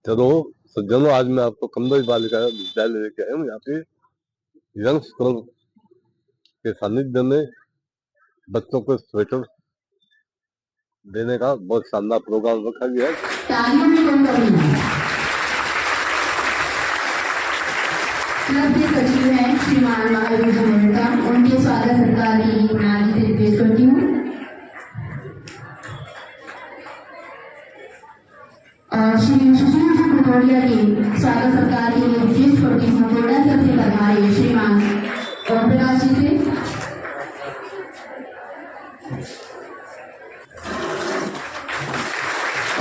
चलो सज्जनों, आज मैं आपको कमदोई बालिका विद्यालय लेके आया हूँ। यहाँ पे यंग्स क्लब के सानिध्य में बच्चों को स्वेटर देने का बहुत शानदार प्रोग्राम रखा गया है। क्लब के सचिव हैं श्रीमान महावीर जी मेहता, उनके स्वागत सत्कार के लिए प्रणाली से रिक्वेस्ट करती हूँ। श्री सुशील जी भदौरिया के स्वागत सत्कार के लिए रिक्वेस्ट करती हूँ। थोड़ा सा से पधारे श्रीमान ओम प्रकाश जी से।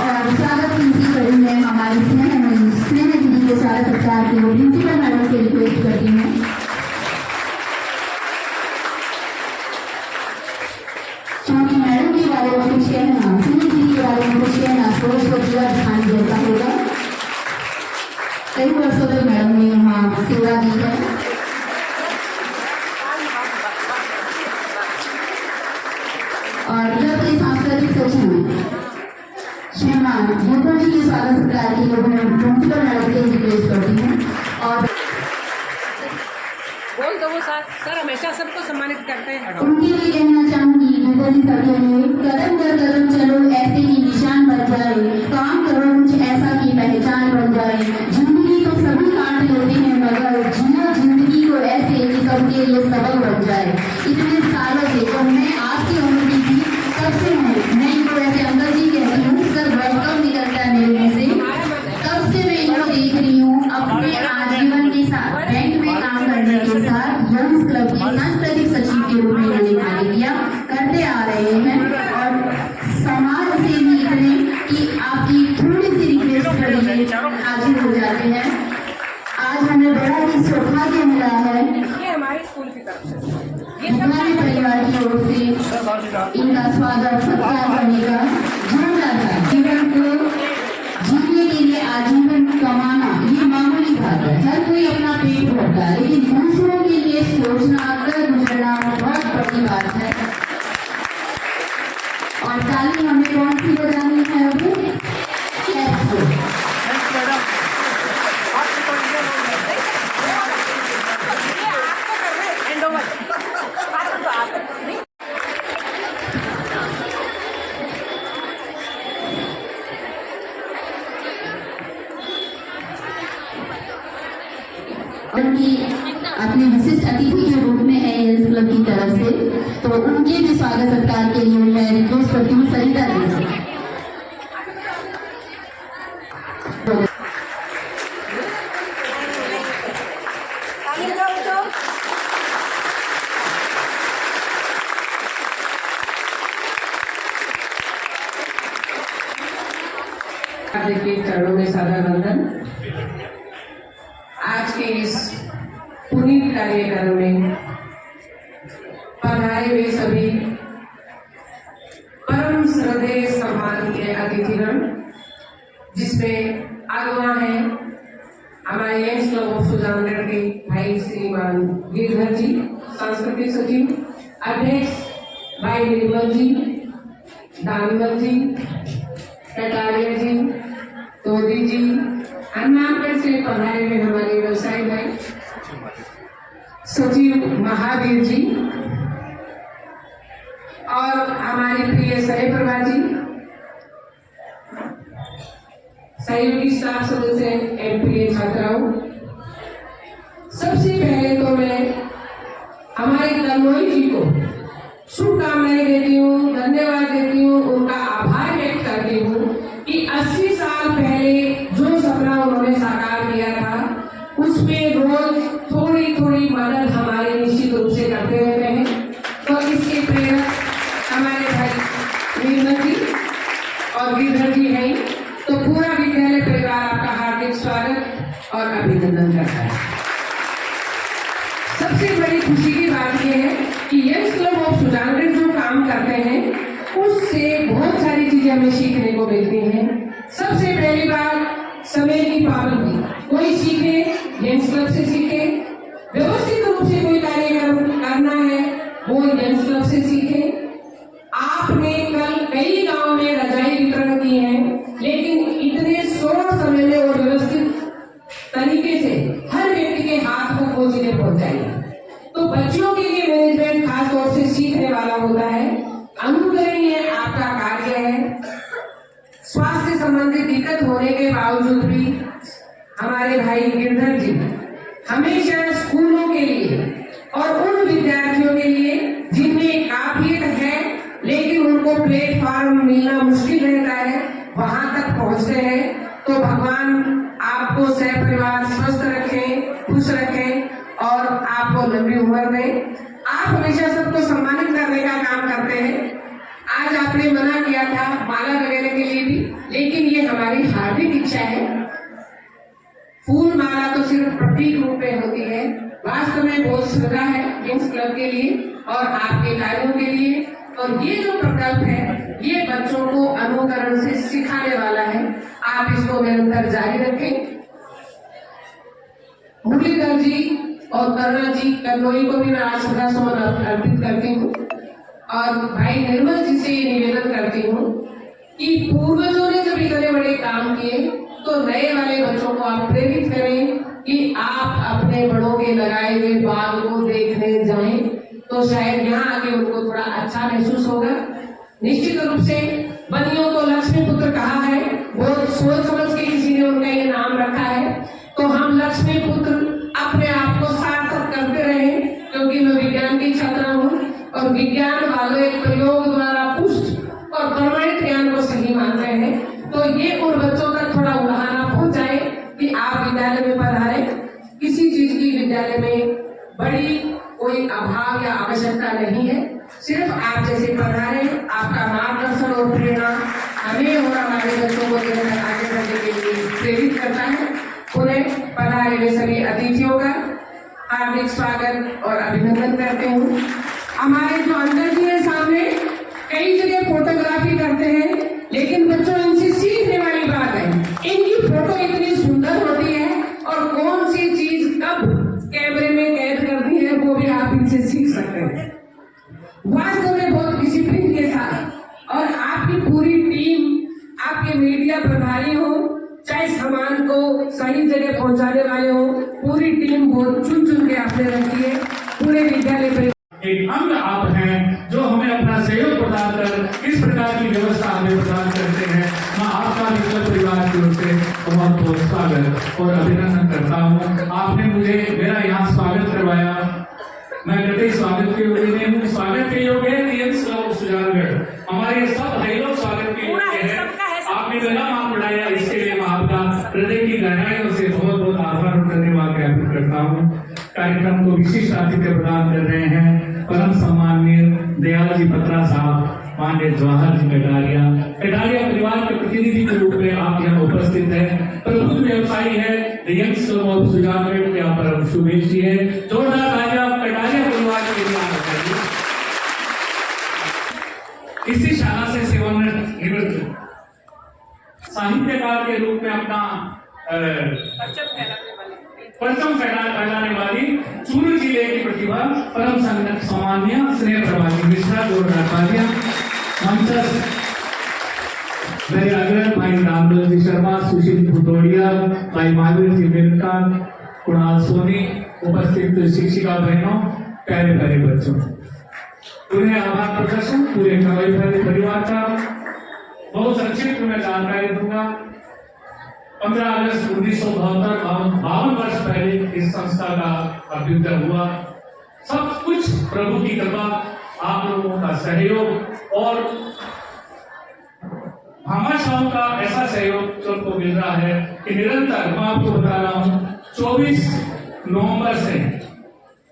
और स्वागत की इसी कड़ी में हमारी स्नेह दीदी के स्वागत सत्कार के लिए प्रिंसिपल मैडम से रिक्वेस्ट करती हूँ। क्योंकि मैडम के बारे में कुछ कहना, स्नेह दीदी के बारे में कुछ कहना सोच को पूरा ध्यान जैसा होगा। कई वर्षों तक मैडम ने यहाँ सेवा दी है। और क्लब के सांस्कृतिक सचिव श्रीमान भूपेंद्र जी के स्वागत सत्कार के लिए प्रिंसिपल मैडम से रिक्वेस्ट करती हूँ। और बोल दो वो सर हमेशा सबको सम्मानित करते हैं। उनके लिए कहना चाहूंगी भूपेंद्र सभी में कदम दर कदम चलो ऐसे ही निशान बन जाए, काम करो कुछ ऐसा की पहचान बन जाए। जिंदगी तो सभी काट लेते हैं मगर जियो जिंदगी को ऐसे कि सबके लिए सबक बन जाए। इतने सालों से जब मैं आपकी उम्र की थी तब से मैं इनको ऐसे अंकल जी कहती हूँ, सर वेलकम निकलता है मेरे मुँह से। तब से मैं इनको देख रही हूँ अपने आजीवन के साथ बैंक में काम करने के साथ यंग्स क्लब के सांस्कृतिक सचिव के रूप में इन्होंने कार्य किया करते आ रहे हैं। और समाज से भी इतने कि आपकी थोड़ी सी रिक्वेस्ट कर लिए हाजिर हो जाते हैं। आज हमें बड़ा ही सौभाग्य मिला है ये हमारे स्कूल की तरफ से हमारे परिवार की ओर से इनका स्वागत सत्कार करने का झंडा था। जीवन को जीने के लिए आजीवन कमाना ये मामूली बात है, हर कोई अपना पेट भरता है, लेकिन दूसरों के लिए सोचना कर गुजरना बहुत बड़ी बात है। और ताली हमें कौन सी बजानी है अभी? उनकी अपने विशिष्ट अतिथि के रूप में है यंग्स क्लब की तरफ से, तो उनके भी स्वागत सत्कार के लिए मैं रिक्वेस्ट करती हूँ सरिता दी से। के चरणों में सादर वंदन। आज के इस पुनीत कार्यक्रम में पधारे हुए सभी परम श्रद्धेय सम्मान के अतिथिगण, जिसमें अगवा है हमारे यंग्स क्लब ऑफ सुजानगढ़ के भाई श्रीमान गिरधर जी सांस्कृतिक सचिव, अध्यक्ष भाई निर्मल जी, दानिमल जी, कटारिया जी, तोदी जी, हनुमानगढ़ से पधारे हुए हमारे व्यवसायी भाई सचिव महावीर जी और हमारी प्रिय सहप्रभा जी, सहयोगी स्टाफ सदस्य एवं प्रिय छात्राओं। सबसे पहले तो मैं हमारे तन्मयी जी को शुभकामनाएं देती हूँ, धन्यवाद देती हूँ, उनका आभार व्यक्त करती हूँ कि 80 साल पहले जो सपना उन्होंने साकार किया था उसमें रोज थोड़ी थोड़ी मदद हमारे निश्चित रूप से करते रहते हैं। तो इसके प्रेरक हमारे भाई निर्मल जी और गिरधर जी हैं। तो पूरा विद्यालय परिवार आपका हार्दिक स्वागत और अभिनंदन करता है। सबसे बड़ी खुशी की बात यह है कि यंग्स क्लब ऑफ सुजानगढ़ जो काम करते हैं उससे बहुत सारी चीजें हमें सीखने को मिलती हैं। सबसे पहली बात समय की पाबंदी, कोई सीखे यंग्स क्लब से सीखे, व्यवस्थित रूप से कोई कार्यक्रम करना है वो यंग्स क्लब से सीखे। आपने कल कई गांव में रजाई वितरण की है, लेकिन इतने शोर समय में और होने के बावजूद भी हमारे भाई गिरधर जी हमेशा स्कूलों के लिए और उन विद्यार्थियों के लिए जिनमें काबिलियत है लेकिन उनको प्लेटफॉर्म मिलना मुश्किल रहता है, वहां तक पहुंचते हैं। तो भगवान आपको सहपरिवार स्वस्थ रखें, खुश रखें और आपको लंबी उम्र दें। आप हमेशा सबको सम्मानित करने का काम करते हैं। आज आपने मना किया था माला लगाने के लिए भी, लेकिन ये हमारी हार्दिक इच्छा है। फूल माला तो सिर्फ प्रतीक रूप में होती है, वास्तव में बहुत श्रद्धा है किंग्स क्लब के लिए और आपके कार्यों के लिए। और ये जो प्रकल्प है ये बच्चों को अनुकरण से सिखाने वाला है। आप इसको निरंतर जारी रखें। मुरलीधर जी और करुणा जी कन्नौई को भी मैं आज श्रद्धा सुमन अर्पित करती हूँ और भाई निर्मल जी से ये निवेदन करती हूँ कि पूर्वजों ने जब इतने बड़े काम किए तो नए वाले बच्चों को आप प्रेरित करें कि आप अपने बड़ों के लगाए हुए बाग को देखने जाएं, तो शायद यहाँ आके उनको थोड़ा अच्छा महसूस होगा। निश्चित रूप से बनियों को लक्ष्मी पुत्र कहा है, बहुत सोच समझ के किसी ने उनका ये नाम रखा है, तो हम लक्ष्मी पुत्र अपने आप को सार्थक करते रहे, क्योंकि मैं विज्ञान की छात्रा हूँ और विज्ञान वाले प्रयोग द्वारा पुष्ट और प्रमाणित ज्ञान को सही मानते हैं। तो ये उन बच्चों तक थोड़ा उड़ाना पहुंचाए कि आप विद्यालय में पढ़ाए। किसी चीज की विद्यालय में बड़ी कोई अभाव या आवश्यकता नहीं है, सिर्फ आप जैसे पढ़ा रहे हैं, आपका मार्गदर्शन और प्रेरणा हमें और हमारे बच्चों को आगे बढ़ने के लिए प्रेरित करता है। उन्हें पढ़ाने में सभी अतिथियों का हार्दिक स्वागत और अभिनंदन करते हूँ। हमारे जो अंदर जी है सामने कई जगह फोटोग्राफी करते हैं, लेकिन बच्चों इनसे सीखने वाली बात है, इनकी फोटो इतनी सुंदर होती है और कौन सी चीज कब कैमरे में कैद करनी है वो भी आप इनसे सीख सकते हैं। वास्तव में बहुत डिसिप्लिन के साथ और आपकी पूरी टीम, आपके मीडिया प्रभारी हो चाहे सामान को सही जगह पहुंचाने वाले हो, पूरी टीम बहुत चुन चुन के आपने रखी है। पूरे विद्यालय पर एक अंग आप हैं जो हमें अपना सहयोग प्रदान कर इस प्रकार की व्यवस्था हमें प्रदान करते हैं। मैं आपका भी परिवार की ओर से बहुत बहुत स्वागत और अभिनंदन करता हूँ। आपने मुझे मेरा यहाँ स्वागत करवाया, मैं कभी स्वागत के योग्य नहीं हूँ। स्वागत के योग्य है सुजानगढ़, हमारे सब भाई लोग स्वागत के योग्य है। आपने मेरा नाम बढ़ाया, इसके लिए मैं आपका हृदय की गहराइयों से बहुत बहुत आभार और धन्यवाद ज्ञापित करता हूँ। कार्यक्रम को विशिष्ट आतिथ्य प्रदान कर रहे हैं परम सम्माननीय दयाल जी पत्रा साहब, माननीय जवाहर जी कटारिया परिवार के प्रतिनिधि के रूप में आप यहाँ उपस्थित हैं। प्रबुद्ध व्यवसायी है the youngs club of Sujangarh के यहाँ पर सुमेश जी है। जोरदार तालियां कटारिया परिवार के लिए आप बताइए। इसी शाला से सेवानिवृत्त साहित्यकार के रूप में अपना परचम फैलाने वाली चूरू जिले की प्रतिभा परम सम्माननीय स्नेह प्रभाजी मिश्रा, जोरदार तालियां। मेरे अग्रज भाई रामदल जी शर्मा, सुशील भुतोड़िया, भाई महावीर जी मेनका, कुणाल सोनी, उपस्थित शिक्षिका बहनों, प्यारे प्यारे बच्चों, उन्हें आभार प्रदर्शन पूरे कवई परिवार का बहुत संक्षिप्त में जानकारी दूंगा। 15 अगस्त 1972 52 वर्ष पहले इस संस्था का अभ्युदय हुआ। सब कुछ प्रभु की कृपा, आप लोगों का सहयोग और भामाशाहों का ऐसा सहयोग सबको मिल रहा है कि निरंतर मैं आपको बता रहा हूँ 24 नवंबर से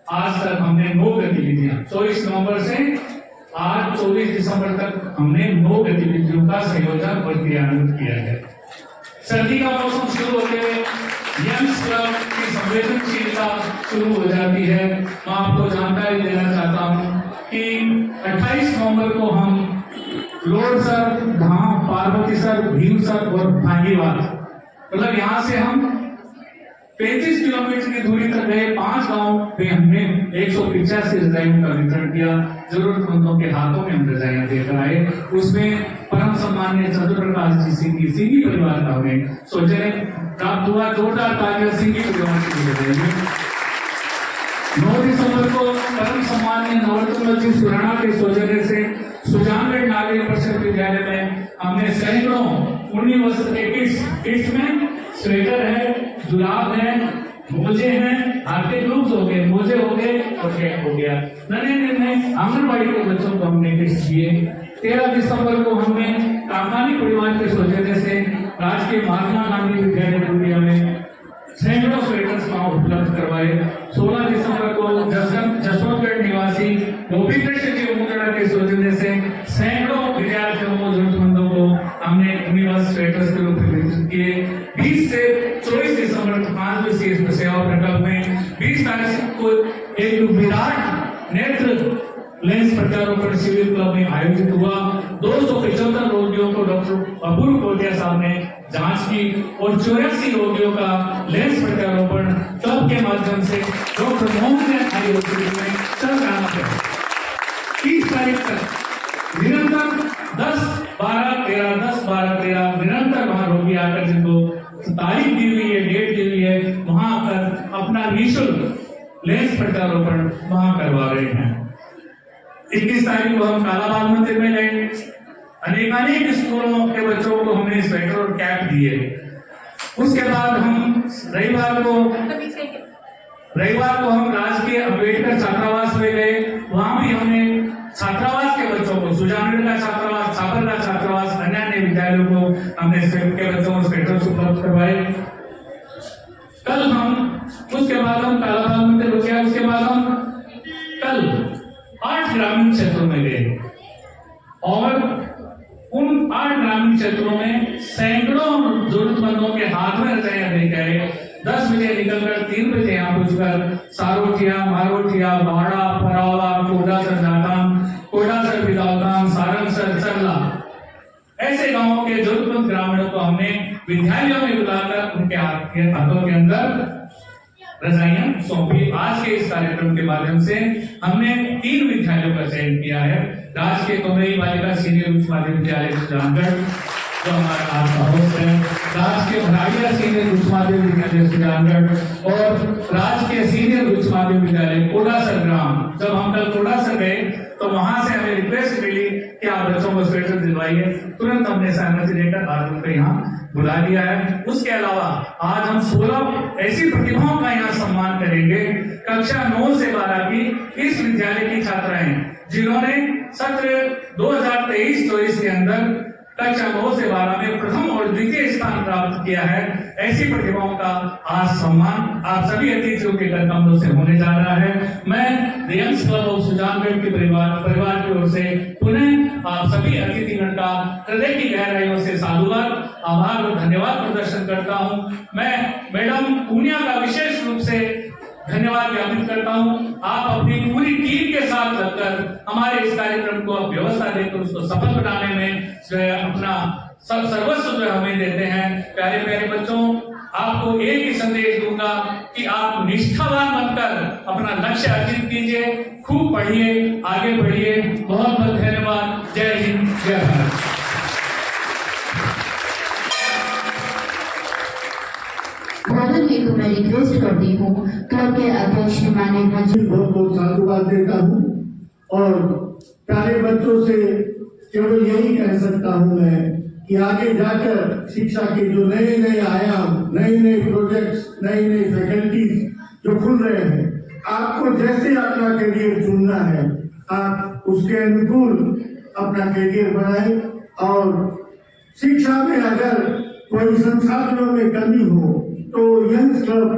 आज तक हमने 9 गतिविधियां, 24 नवंबर से आज 24 दिसंबर तक हमने 9 गतिविधियों का संयोजन और क्रियान्वित किया है। सर्दी का मौसम शुरू होते यंग्स क्लब की संवेदनशीलता शुरू हो जाती है। मैं आपको जानकारी देना चाहता हूँ कि 28 नवंबर को हम लोडसर, धाम, पार्वतीसर, भीमसर और भांगीवाल, मतलब यहाँ से हम 35 किलोमीटर की दूरी तक गए। 5 गांव पे हमने 185 रजाइयों का वितरण किया। जरूरतमंदों के हाथों में हम रजाइयां देकर आए। उसमें परम सम्माननीय चंद्र प्रकाश जी सिंघी परिवार का हमें सौजन्य प्राप्त हुआ। जोरदार तालियां सिंघी परिवार के लिए बजाइए। 9 दिसंबर को परम सम्माननीय नवरत्न जी सुराणा के सौजन्य से सुजानगढ़ नागरिक परिषद विद्यालय में हमने सैकड़ों उन्हीं वस्त्र के किट्स में स्वेटर है, जुराब है, मोजे हैं, हार्दिक ग्लव्स हो गए, मोजे हो गए और कैप हो गया। नन्हे आंगनबाड़ी के बच्चों को हमने किट्स दिए। 13 दिसंबर को हमने कामगानी परिवार के सौजन्य से राजकीय महात्मा गांधी विद्यालय पूर्णिया में सैकड़ों स्वेटर्स वहां उपलब्ध करवाए। 16 दिसंबर को जसवंतगढ़ निवासी गोपी कृष्ण जी उमगड़ा के सौजन्य से सैकड़ों विद्यार्थियों को, जरूरतमंदों को हमने यूनिवर्स स्वेटर्स के रूप में वितरित किए। 20 से 24 दिसंबर को 5 दिवसीय सेवा प्रकल्प में 20 तारीख को एक विराट नेत्र लेंस प्रत्यारोपण शिविर क्लब में आयोजित हुआ। 275 रोगियों को डॉक्टर अपूर्व कोटिया साहब ने जांच की और 84 रोगियों का लेंस प्रत्यारोपण क्लब के माध्यम से डॉक्टर मोहन आई हॉस्पिटल में चल रहा है। 30 तारीख तक निरंतर 10-12-13 निरंतर वहां रोगी आकर, जिनको तारीख दी हुई है, डेट दी हुई है, वहां आकर अपना निःशुल्क लेंस प्रत्यारोपण वहां करवा रहे हैं। 21 तारीख को हम कालाबाग मंदिर में गए। अनेकानेक स्कूलों के बच्चों को हमने स्वेटर और कैप दिए। उसके बाद हम रविवार को हम राजकीय अम्बेडकर छात्रावास में गए। वहां भी हमने छात्रावास के बच्चों को, सुजानगढ़ का छात्रावास, छापर का छात्रावास, अन्य विद्यालयों को हमने स्वेटर के बच्चों को स्वेटर उपलब्ध करवाए। कल हम उसके बाद हम कालाबाग मंदिर हो गया। उसके बाद हम कल 8 ग्रामीण क्षेत्रों में गए और उन 8 ग्रामीण क्षेत्रों में सैकड़ों जरूरतमंदों के हाथ में रजाइयां दे गए। 10 बजे निकलकर 3 बजे यहाँ पहुंचकर सारोठिया, मारोठिया, बाड़ा, परावा, कोडासर जाटान, कोडासर बिलावतान, सारंगसर, चरला, ऐसे गांवों के जरूरतमंद ग्रामीणों को हमने विद्यालयों में बुलाकर उनके हाथों के अंदर रजाइयां सौंपी। आज के इस कार्यक्रम के माध्यम से हमने 3 विद्यालयों का चयन किया है। राजकीय कमरई बालिका सीनियर उच्च माध्यमिक विद्यालय सुजानगढ़, जो हमारा आज का होस्ट है, राजकीय भराड़िया सीनियर उच्च माध्यमिक विद्यालय सुजानगढ़ और राजकीय सीनियर उच्च माध्यमिक विद्यालय कोडासर ग्राम। जब हम कल कोडासर गए तो वहां से हमें रिक्वेस्ट मिली कि आप बच्चों को स्वेटर दिलवाइए। तुरंत हमने सहमति लेकर आज उनको यहाँ बुला लिया है। उसके अलावा आज हम 16 ऐसी प्रतिभाओं का यहाँ सम्मान करेंगे। कक्षा 9 से 12 की इस विद्यालय की छात्राएं जिन्होंने सत्र 2023-24 के अंदर कक्षा 9 से 12 में प्रथम और द्वितीय स्थान प्राप्त किया है, ऐसी प्रतिभाओं का आज सम्मान आप सभी अतिथियों के कर कमलों से होने जा रहा है। मैं यंग्स क्लब ऑफ सुजानगढ़ के परिवार की ओर से पुनः आप सभी अतिथिगण का हृदय की गहराइयों से साधुवाद, आभार और धन्यवाद प्रदर्शन करता हूं। मैं मैडम पूनिया का विशेष रूप से धन्यवाद ज्ञापित करता हूं। आप अपनी पूरी टीम के साथ लगकर हमारे इस कार्यक्रम को व्यवस्था देकर उसको सफल बनाने में जो है अपना सर्वस्व जो हमें देते हैं। प्यारे प्यारे बच्चों, आपको एक ही संदेश दूंगा कि आप निष्ठावान बनकर अपना लक्ष्य अर्जित कीजिए, खूब पढ़िए, आगे बढ़िए। बहुत बहुत धन्यवाद। जय हिंद, जय भारत। भोजन हेतु मैं रिक्वेस्ट करती हूँ क्लब के अध्यक्ष माननीय बहुत बहुत साधुवाद देता हूँ और प्यारे बच्चों से केवल यही कह सकता हूँ मैं कि आगे जाकर शिक्षा के जो नए नए आयाम, नए नए प्रोजेक्ट्स, नई नई फैकल्टीज जो खुल रहे हैं, आपको जैसे अपना करियर चुनना है आप उसके अनुकूल अपना करियर बनाएं। और शिक्षा में अगर कोई संसाधनों में कमी हो तो यंग्स क्लब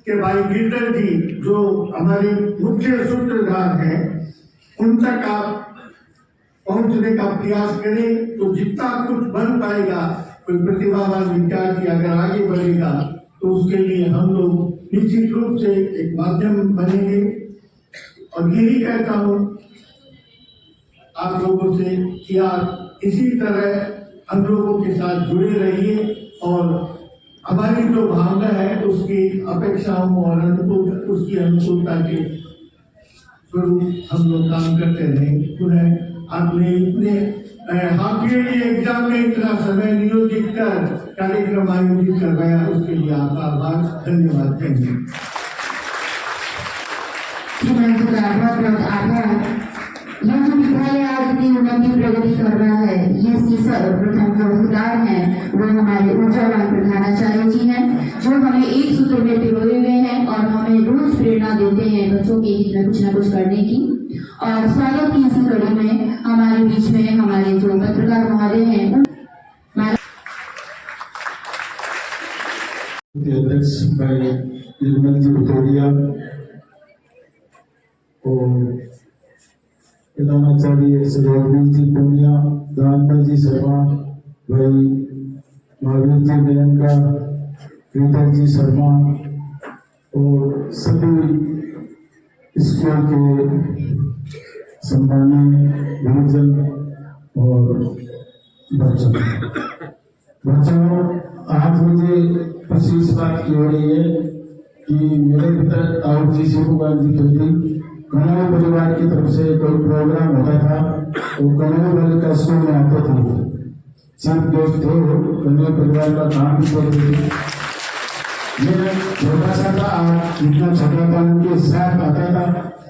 के भाई गिरधर जी जो हमारे मुख्य सूत्रधार हैं, उन तक आप पहुंचने का प्रयास करें तो जितना कुछ बन पाएगा। कोई प्रतिभावान विद्यार्थी अगर आगे बढ़ेगा तो उसके लिए हम लोग निश्चित रूप से एक माध्यम बनेंगे। और यही कहता हूँ आप लोगों से कि आप इसी तरह हम लोगों के साथ जुड़े रहिए और हमारी जो भावना है उसकी अपेक्षाओं और उसकी अनुकूलता के स्वरूप हम लोग काम करते रहेंगे। पुनः आपने इतने हाफ ईयरली एग्जाम में इतना समय नियोजित कर कार्यक्रम आयोजित करवाया, उसके लिए आपका आभार, धन्यवाद। Thank you. बहुत बहुत आभार। यह विद्यालय आज उन्नति प्रगति कर रहा है। ये सर्वप्रथम जो उदार हैं वो हमारे ऊर्जावान प्रधानाचार्य जी हैं, जो हमें एक सूत्र में पिरोए हुए हैं और हमें रोज प्रेरणा देते हैं बच्चों के हित में कुछ न कुछ करने की। और स्वागत की इसी कड़ी में हमारे बीच में हमारे जो पत्रकार महोदय हैं अध्यक्ष भाई निर्मल जी भुतौड़िया और प्रधानाचार्य सरोजवीर जी पूनिया, दानपाल जी शर्मा, भाई महावीर जी मेनका, श्रीधर जी शर्मा और सभी स्कूल के सम्मानीय गुरुजन और बच्चों, आज मुझे खुशी इस बात की हो रही है कि मेरे पिता ताऊ जी शिव कुमार जी खिलती कनौर परिवार की तरफ से कोई प्रोग्राम होता था तो कनौर वाले का स्कूल में आते थे, चीफ गेस्ट थे, कनौर परिवार का काम भी करते थे। मैं छोटा सा था, इतना छोटा था, उनके साथ आता था,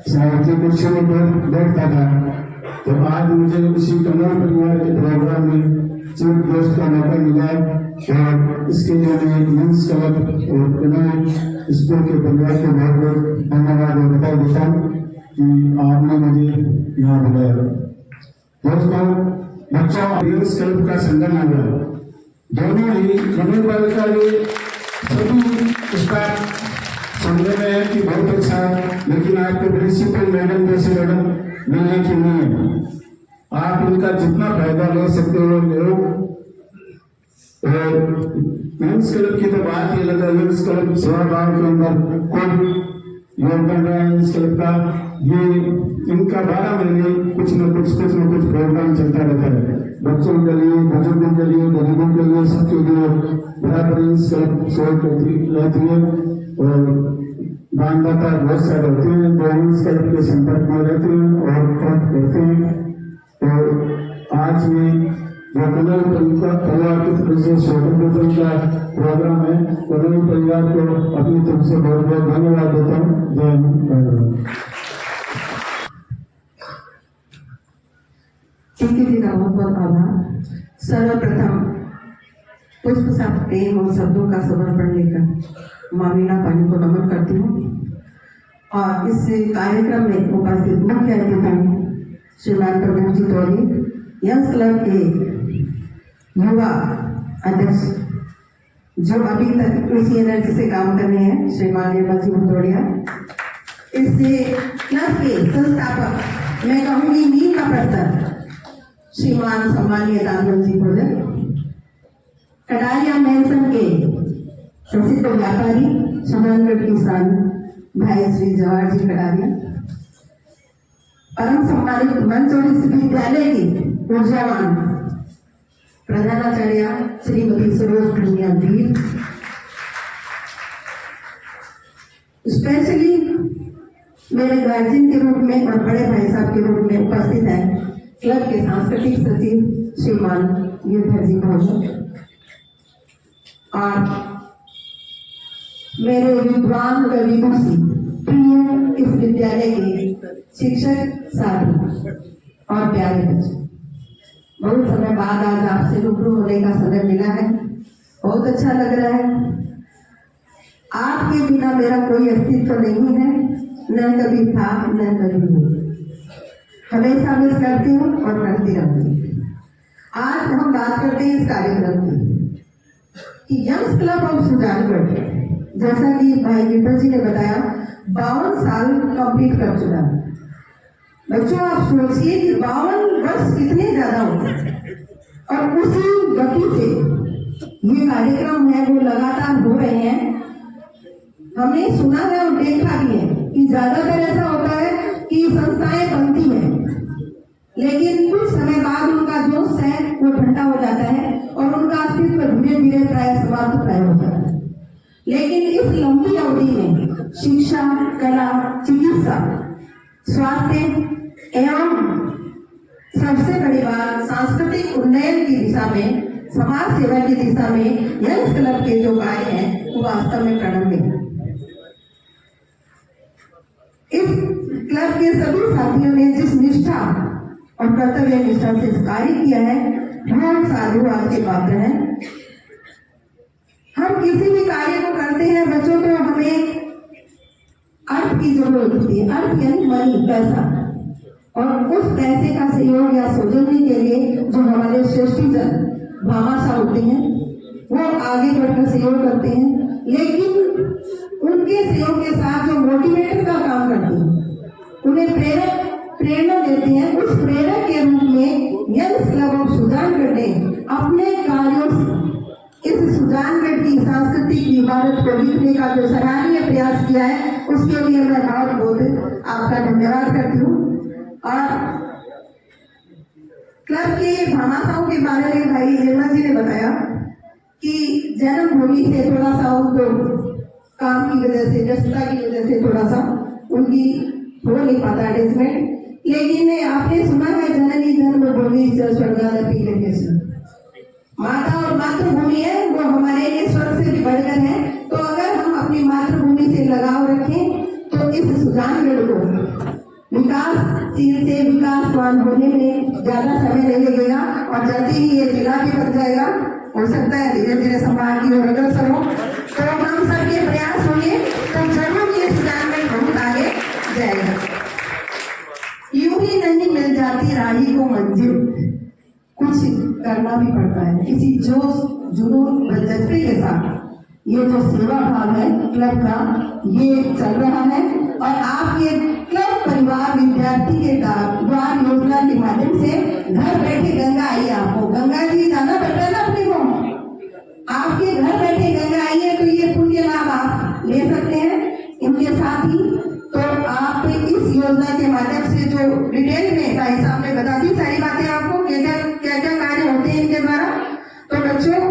साथ की कुर्सी में बैठता था। तो आज मुझे उसी कनौर परिवार के प्रोग्राम में चीफ गेस्ट का मौका मिला और इसके लिए मैं मेंस क्लब और कनौर स्कूल के परिवार को बहुत बहुत धन्यवाद और बधाई देता हूँ कि आपने मुझे यहाँ बुलाया। दोस्तों, बच्चों मेंस क्लब का संगठन आ गया, दोनों ही कनौर वाले का ये सभी स्टाफ समझने में है कि बहुत अच्छा है, लेकिन आपको प्रिंसिपल मैडम जैसे मैडम मिलने की नहीं है। आप इनका जितना फायदा ले सकते हो लो। और मेंस क्लब की तो बात ही अलग है। मेंस क्लब सेवा भाव के अंदर कोई योगदान रहा है इस क्लब का। ये इनका 12 महीने कुछ न कुछ प्रोग्राम चलता रहता है, बच्चों के लिए, बुजुर्गों के लिए, गरीबों के लिए, सबके लिए बराबर इस क्लब सेवा करती रहती है। और दानदाता बहुत सारे होते हैं जो इस क्लब के संपर्क में रहते हैं और खर्च करते हैं। तो आज में जो कनौर परिवार की तरफ से स्वतंत्रता का प्रोग्राम है, कनौर परिवार को अपनी तरफ से बहुत बहुत धन्यवाद देता हूँ। जय हिंद। जी का बहुत बहुत आभार। सर्वप्रथम पुष्प सा प्रेम और शब्दों का समर्पण लेकर माँ वीणा पानी को नमन करती हूँ और इस कार्यक्रम में उपस्थित मुख्य अतिथि श्रीमान प्रदीप जी तौरी, यंग क्लब के युवा अध्यक्ष जो अभी तक इसी एनर्जी से काम कर रहे हैं श्रीमान निर्मल जी भुतौड़िया, इस क्लब के संस्थापक मैं कहूँगी नींव का प्रस्तर श्रीमान सम्मानीय दानपाल जी भोजन, कटारिया मेंशन के प्रसिद्ध व्यापारी सुनानगढ़ के किसान भाई श्री जवाहर जी कटारिया, परम सम्मानित मंचोड़ी विद्यालय की ऊर्जावान प्रधानाचार्य श्रीमती सरोज पूनिया वीर, स्पेशली मेरे गार्जियन के रूप में और बड़े भाई साहब के रूप में उपस्थित है क्लब के सांस्कृतिक सचिव श्रीमान गिरधर जी भोजन और मेरे विद्वान व विदुषी प्रिय इस विद्यालय के शिक्षक साथी और प्यारे बच्चे, बहुत समय बाद आज आपसे रूबरू होने का समय मिला है, बहुत अच्छा लग रहा है। आपके बिना मेरा कोई अस्तित्व नहीं है, न कभी था न कभी हो, हमेशा मिस करती हूँ और करती रहूंगी। आज हम बात करते हैं इस कार्यक्रम की कि यंग क्लब ऑफ सुजानगढ़, जैसा कि भाई गिरधर जी ने बताया, 52 साल कंप्लीट कर चुका है। बच्चों, आप सोचिए कि 52 वर्ष कितने ज्यादा होते हैं और उसी गति से ये कार्यक्रम है वो लगातार हो रहे हैं। हमने सुना है और देखा भी है कि ज्यादातर ऐसा होता है कि संस्थाएं बनती हैं, लेकिन कुछ समय बाद उनका जोश है वो ठंडा हो जाता है और उनका अस्तित्व धीरे धीरे प्राय समाप्त प्राय होता है। लेकिन इस लंबी अवधि में शिक्षा, कला, चिकित्सा, स्वास्थ्य एवं सबसे बड़ी बात सांस्कृतिक उन्नयन की दिशा में, समाज सेवा की दिशा में यंग क्लब के जो कार्य हैं वो वास्तव में प्रणम्य है। इस क्लब के सभी साथियों ने जिस निष्ठा और कर्तव्य निष्ठा से कार्य किया है वो साधुवाद के पात्र हैं। हम किसी भी कार्य को करते हैं बच्चों, तो हमें अर्थ की जरूरत होती है। अर्थ यानी मनी, पैसा, और उस पैसे का सहयोग या सौजन्य के लिए जो हमारे श्रेष्ठीजन भामाशाह होते हैं वो आगे बढ़कर सहयोग करते हैं, लेकिन उनके सहयोग के साथ जो मोटिवेटर का काम करते हैं, उन्हें प्रेरणा देते हैं, उस प्रेरक के रूप में यंग्स क्लब ऑफ सुजानगढ़ ने अपने कार्यों से इस सुजानगढ़ की सांस्कृतिक इमारत को लिखने का जो सराहनीय प्रयास किया है उसके लिए मैं बहुत बहुत आपका धन्यवाद करती हूँ। और क्लब के भामाशाहों के बारे में भाई निर्मल जी ने बताया कि जन्मभूमि से थोड़ा सा उनको काम की वजह से, व्यस्तता की वजह से थोड़ा सा उनकी हो नहीं पाता अटैचमेंट, लेकिन आपने सुना है जननी जन्मभूमि स्वर्गादपि गरीयसी, माता और मातृभूमि है वो हमारे लिए स्वर्ग से भी बढ़कर है। तो अगर हम अपनी मातृभूमि से लगाव रखें तो इस सुजानगढ़ को विकासशील से विकासवान होने में ज्यादा समय नहीं लगेगा और जल्दी ही ये जिला भी बन जाएगा। हो सकता है धीरे धीरे समाज की ओर अग्रसर हो, तो हम सबके प्रयास होंगे तो जरूर ये सुजानगढ़ बहुत आगे जाएगा। यूं ही नहीं मिल जाती राही को मंजिल, कुछ करना भी पड़ता है। किसी जोश जुनून व जज्बे के साथ ये जो सेवा भाव है क्लब का ये चल रहा है, और आपके क्लब परिवार विद्यार्थी के द्वार योजना के माध्यम से घर बैठे गंगा आई, आपको गंगा जी जाना पड़ता है ना अपने को, आपके घर बैठे गंगा आई है, तो ये पुण्य लाभ आप ले सकते हैं इनके साथ ही। तो आप इस योजना के माध्यम से जो डिटेल में भाई साहब ने बता दी सारी बातें आपको, क्या क्या कार्य होते हैं इनके द्वारा। तो बच्चों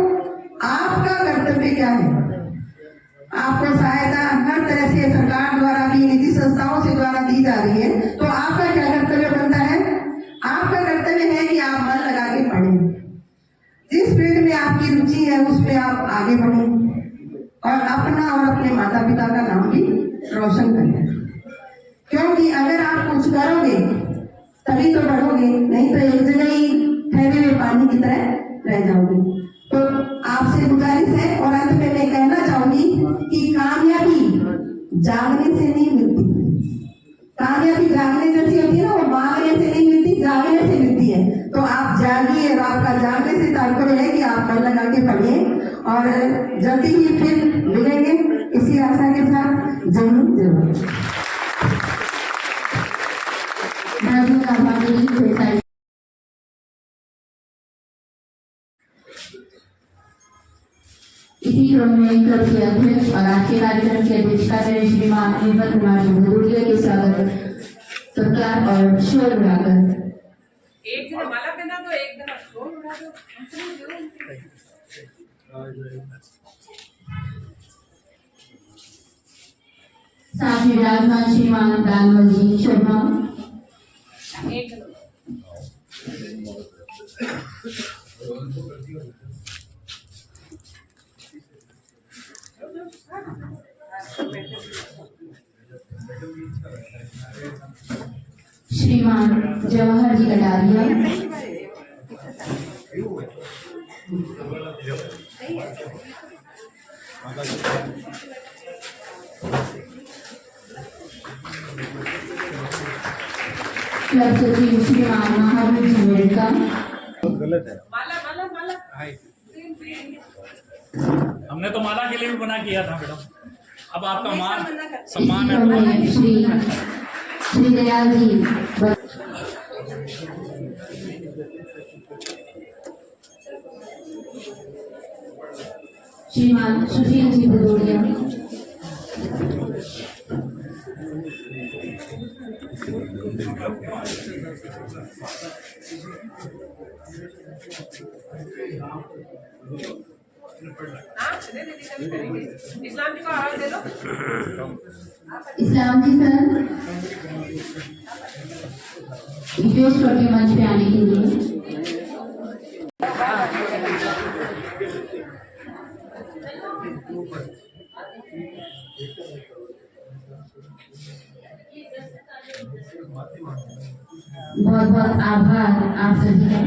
आपका कर्तव्य क्या है, आपको सहायता हर तरह से सरकार द्वारा भी, निजी संस्थाओं से द्वारा दी जा रही है, तो आपका क्या कर्तव्य बनता है? आपका कर्तव्य है कि आप मन लगा के पढ़ें, जिस फील्ड में आपकी रुचि है उसमें आप आगे बढ़ें और अपना और अपने माता पिता का नाम भी रोशन करें, क्योंकि अगर आप कुछ करोगे तभी तो बढ़ोगे, नहीं तो एक जगह ही ठहरे हुए पानी की तरह रह जाओगे। तो आपसे गुजारिश है और अंत में मैं कहना चाहूंगी कि कामयाबी जागने से नहीं मिलती, कामयाबी जागने जैसी होती है ना, वो मांगने से नहीं मिलती, जागने से मिलती है। तो आप जागिए, और आपका जागने से तात्पर्य है कि आप मन लगा के पढ़िए और जल्दी ही फिर मिलेंगे इसी आशा के साथ। जरूर जरूर इसी क्रम में क्लब के अध्यक्ष और आज के कार्यक्रम की अध्यक्षता करें श्रीमान निर्मल कुमार जी भदौरिया के स्वागत सत्कार और शोर उड़ाकर। एक दिन माला पहना दो, एक दिन शोर उड़ा दो। साथ ही विराजमान श्रीमान दानवल जी शर्मा, एक दिन श्रीमान जवाहर जी कटारिया, क्लब सचिव श्रीमान महावीर जी मेड़का, माला माला माला हमने तो माला के लिए भी बना किया था मैडम, अब आपका मान इसी सम्मान क्रम है। में श्री दयाल जी, श्रीमान सुशील जी भदौरिया, इस्लाम जी को आवाज दे दो। इस्लाम जी सर रिक्वेस्ट करके मंच पे आने के लिए। बहुत बहुत आभार आप सभी का।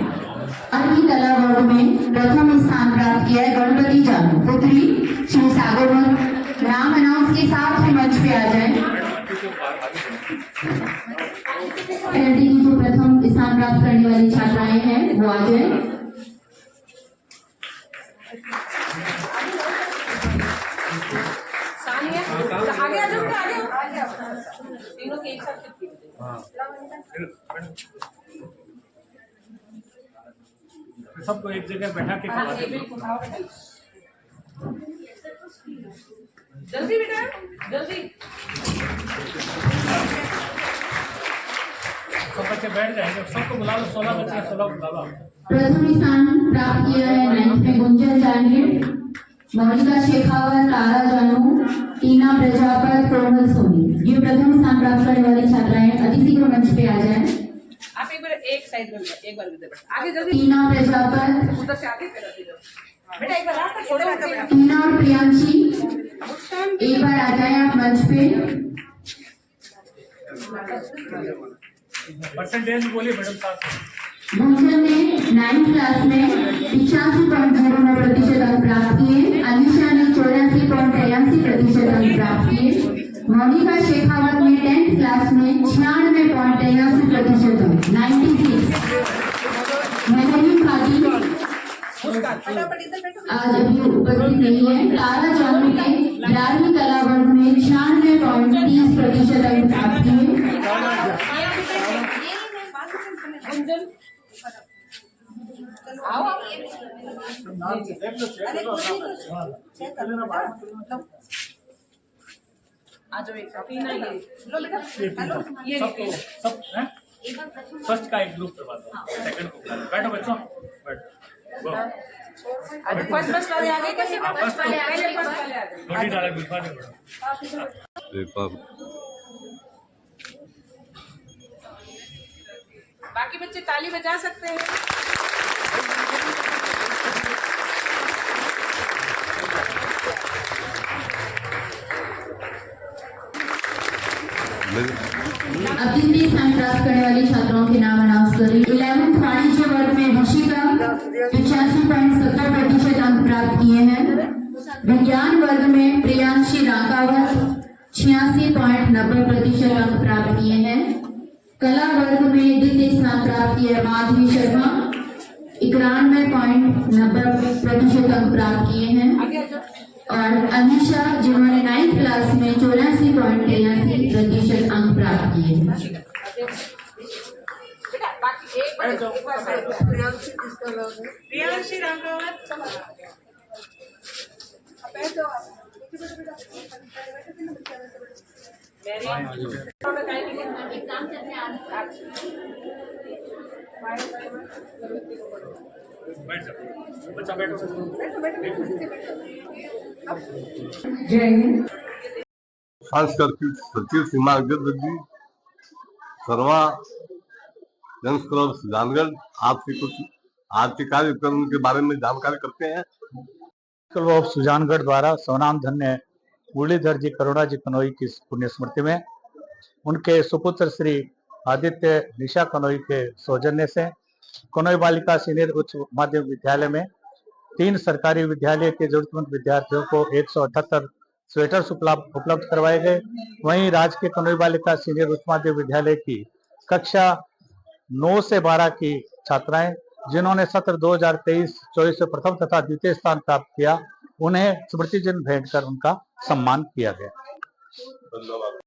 अभी कला वर्ग में प्रथम स्थान प्राप्त किया है गणपति जानू पुत्री श्री सागरवर। नाम अनाउंस के साथ ही मंच पे आ जाए। पेंटिंग की जो प्रथम स्थान प्राप्त करने वाली छात्राएं हैं वो आ जाए। सानिया आगे आ जाओ, आगे आओ। तीनों के एक साथ चिपकी दो। सबको एक जगह बैठा के हाँ, ये बिल्कुल उठाओ बेटा। जल्दी बेटा, जल्दी। सब बच्चे बैठ जाएंगे, सबको बुला लो। 16 बच्चे 16 बुला लो। प्रथम स्थान प्राप्त किया है 9th में गुंजन जांगीर, मौलिका शेखावत, तारा जानू, टीना प्रजापत, कोमल सोनी। ये प्रथम स्थान प्राप्त करने वाली छात्राएं अतिथि को मंच पे आ जाएं। आप एक बार एक साइड में एक बार इधर बैठो। आगे जल्दी। टीना प्रजापत, उधर से आगे फिर इधर। बेटा एक बार रास्ता छोड़ो बेटा। टीना और प्रियांशी एक बार आ जाएं आप मंच पे। परसेंटेज बोलिए मैडम साहब। गुंजन ने 9th क्लास में 85.09% अंक प्राप्त किए। अनिशा ने 84.83% अंक प्राप्त किए। मौलिका शेखावत ने 10th क्लास में 96.83% अंक 96। मेहरीन खादी आज अभी उपस्थित नहीं है। तारा जानू ने 11वीं कला वर्ग में 96.30% अंक प्राप्त किए। गुंजन आओ। आ जाओ एक साथ। टीना ये लो बेटा। हेलो ये सबको सब हैं? फर्स्ट का एक ग्रुप करवा दो, सेकंड को बुला लो। बैठो बच्चों, बैठो। अरे फर्स्ट वाले आ गए कैसे? फर्स्ट वाले आ गए, फर्स्ट वाले आ गए। रोटी डाले बिठा दो। बाकी बच्चे ताली बजा सकते हैं। अब द्वितीय स्थान प्राप्त करने वाली छात्राओं के नाम अनाउंस करें। 11th वाणिज्य वर्ग में ऋषिका 85.70% अंक प्राप्त किए हैं। विज्ञान वर्ग में प्रियांशी राकावत 86.90% अंक प्राप्त किए हैं। कला वर्ग में द्वितीय स्थान प्राप्त किया है माधवी शर्मा 91.90% अंक प्राप्त किए हैं। और अनिशा जिन्होंने 9th क्लास में 84.83% अंक प्राप्त किए हैं। बेटा बाकी एक बार प्रियांशी राघवत बैठ जाओ बच्चा, बैठो। जय हिंद। सांस्कृतिक सचिव सीमा अग्रजी सर्वा यंग क्लब सुजानगढ़ आपसे कुछ आज के कार्यक्रम के बारे में जानकारी करते हैं। क्लब ऑफ सुजानगढ़ द्वारा स्वनाम धन्य मुरलीधर जी करुणा जी कनोई की पुण्य स्मृति में उनके सुपुत्र श्री आदित्य निशा कनोई के सौजन्य से कनोई बालिका सीनियर उच्च माध्यमिक विद्यालय में 3 सरकारी विद्यालय के जरूरतमंद विद्यार्थियों को 178 स्वेटर्स उपलब्ध करवाए गए। वहीं राजकीय कनोई बालिका सीनियर उच्च माध्यमिक विद्यालय की कक्षा 9 से 12 की छात्राएं जिन्होंने सत्र 2023-24 में प्रथम तथा द्वितीय स्थान प्राप्त किया, उन्हें स्मृति चिन्ह भेंट कर उनका सम्मान किया गया।